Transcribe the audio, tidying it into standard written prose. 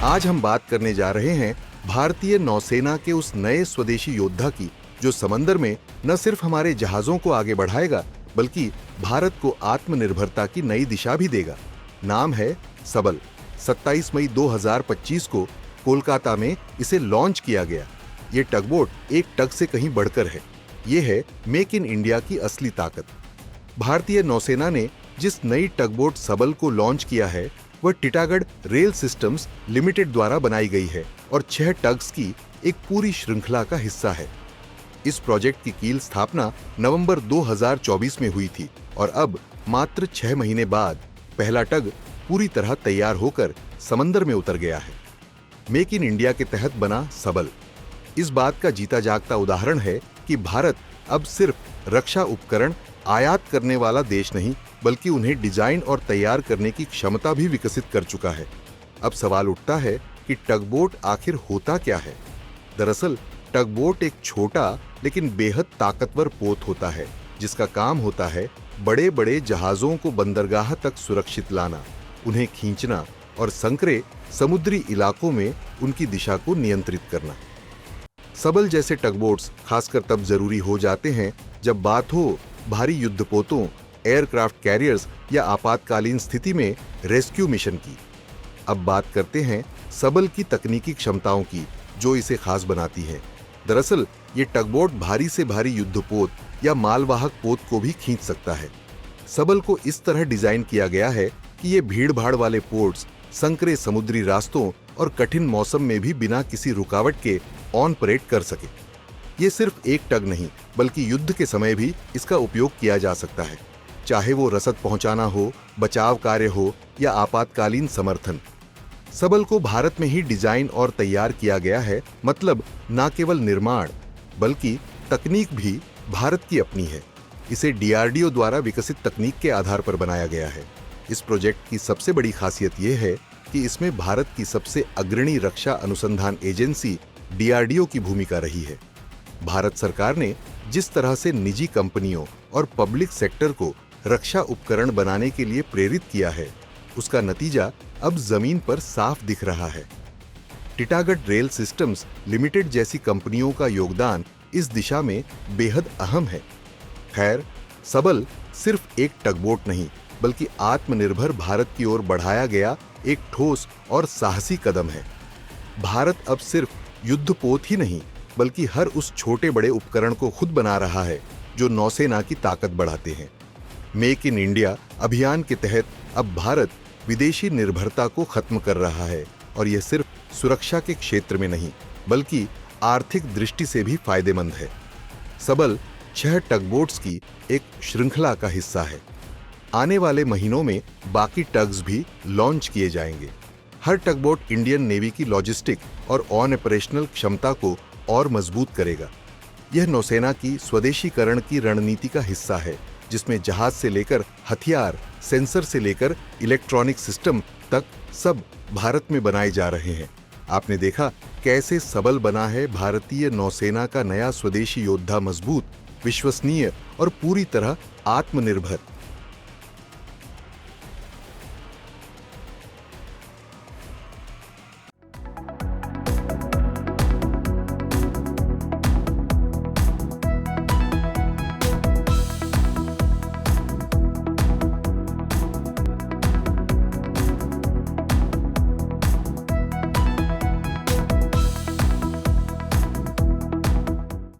आज हम बात करने जा रहे हैं भारतीय नौसेना के उस नए स्वदेशी योद्धा की जो समंदर में न सिर्फ हमारे जहाजों को आगे बढ़ाएगा बल्कि भारत को आत्मनिर्भरता की नई दिशा भी देगा। नाम है सबल। 27 मई 2025 को कोलकाता में इसे लॉन्च किया गया। ये टगबोट एक टग से कहीं बढ़कर है। ये है मेक इन इंडिया की असली ताकत। भारतीय नौसेना ने जिस नई टगबोट सबल को लॉन्च किया है वह टिटागढ़ रेल सिस्टम्स लिमिटेड द्वारा बनाई गई है और 6 टग्स की एक पूरी श्रृंखला का हिस्सा है। इस प्रोजेक्ट की कील स्थापना नवंबर 2024 में हुई थी और अब मात्र 6 महीने बाद पहला टग पूरी तरह तैयार होकर समंदर में उतर गया है। मेक इन इंडिया के तहत बना सबल इस बात का जीता जागता उदाहरण है कि भारत अब सिर्फ रक्षा उपकरण आयात करने वाला देश नहीं बल्कि उन्हें डिजाइन और तैयार करने की क्षमता भी विकसित कर चुका है। अब सवाल उठता है कि टगबोट आखिर होता क्या है। दरअसल टगबोट एक छोटा लेकिन बेहद ताकतवर पोत होता है जिसका काम होता है बड़े बड़े जहाजों को बंदरगाह तक सुरक्षित लाना, उन्हें खींचना और संकरे समुद्री इलाकों में उनकी दिशा को नियंत्रित करना। सबल जैसे टगबोट्स खासकर तब जरूरी हो जाते हैं जब बात हो भारी युद्धपोतों, एयरक्राफ्ट कैरियर्स या आपातकालीन स्थिति में रेस्क्यू मिशन की। अब बात करते हैं सबल की तकनीकी क्षमताओं की जो इसे खास बनाती है। दरअसल ये टगबोट भारी से भारी युद्धपोत या मालवाहक पोत को भी खींच सकता है। सबल को इस तरह डिजाइन किया गया है कि ये भीड़-भाड़ वाले पोर्ट्स, संकरे समुद्री रास्तों और कठिन मौसम में भी बिना किसी रुकावट के ऑन परेड कर सके। ये सिर्फ एक टग नहीं बल्कि युद्ध के समय भी इसका उपयोग किया जा सकता है, चाहे वो रसद पहुंचाना हो, बचाव कार्य हो या आपातकालीन समर्थन। सबल को भारत में ही डिजाइन और तैयार किया गया है, मतलब न केवल निर्माण बल्कि तकनीक भी भारत की अपनी है। इसे डीआरडीओ द्वारा विकसित तकनीक के आधार पर बनाया गया है। इस प्रोजेक्ट की सबसे बड़ी खासियत यह है कि इसमें भारत की सबसे अग्रणी रक्षा अनुसंधान एजेंसी डीआरडीओ की भूमिका रही है। भारत सरकार ने जिस तरह से निजी कंपनियों और पब्लिक सेक्टर को रक्षा उपकरण बनाने के लिए प्रेरित किया है, उसका नतीजा अब जमीन पर साफ दिख रहा है। टिटागढ़ रेल सिस्टम्स लिमिटेड जैसी कंपनियों का योगदान इस दिशा में बेहद अहम है। खैर, सबल सिर्फ एक टगबोट नहीं बल्कि आत्मनिर्भर भारत की ओर बढ़ाया गया एक ठोस और साहसी कदम है। भारत अब सिर्फ युद्धपोत ही नहीं बल्कि हर उस छोटे बड़े उपकरण को खुद बना रहा है जो नौसेना की ताकत बढ़ाते हैं। मेक इन इंडिया अभियान के तहत अब भारत विदेशी निर्भरता को खत्म कर रहा है और यह सिर्फ सुरक्षा के क्षेत्र में नहीं बल्कि आर्थिक दृष्टि से भी फायदेमंद है। सबल 6 टगबोट्स की एक श्रृंखला का हिस्सा है। आने वाले महीनों में बाकी टग्स भी लॉन्च किए जाएंगे। हर टगबोट इंडियन नेवी की लॉजिस्टिक और ऑन ऑपरेशनल क्षमता को और मजबूत करेगा। यह नौसेना की स्वदेशीकरण की रणनीति का हिस्सा है जिसमें जहाज से लेकर हथियार, सेंसर से लेकर इलेक्ट्रॉनिक सिस्टम तक सब भारत में बनाए जा रहे हैं। आपने देखा कैसे सबल बना है भारतीय नौसेना का नया स्वदेशी योद्धा, मजबूत, विश्वसनीय और पूरी तरह आत्मनिर्भर।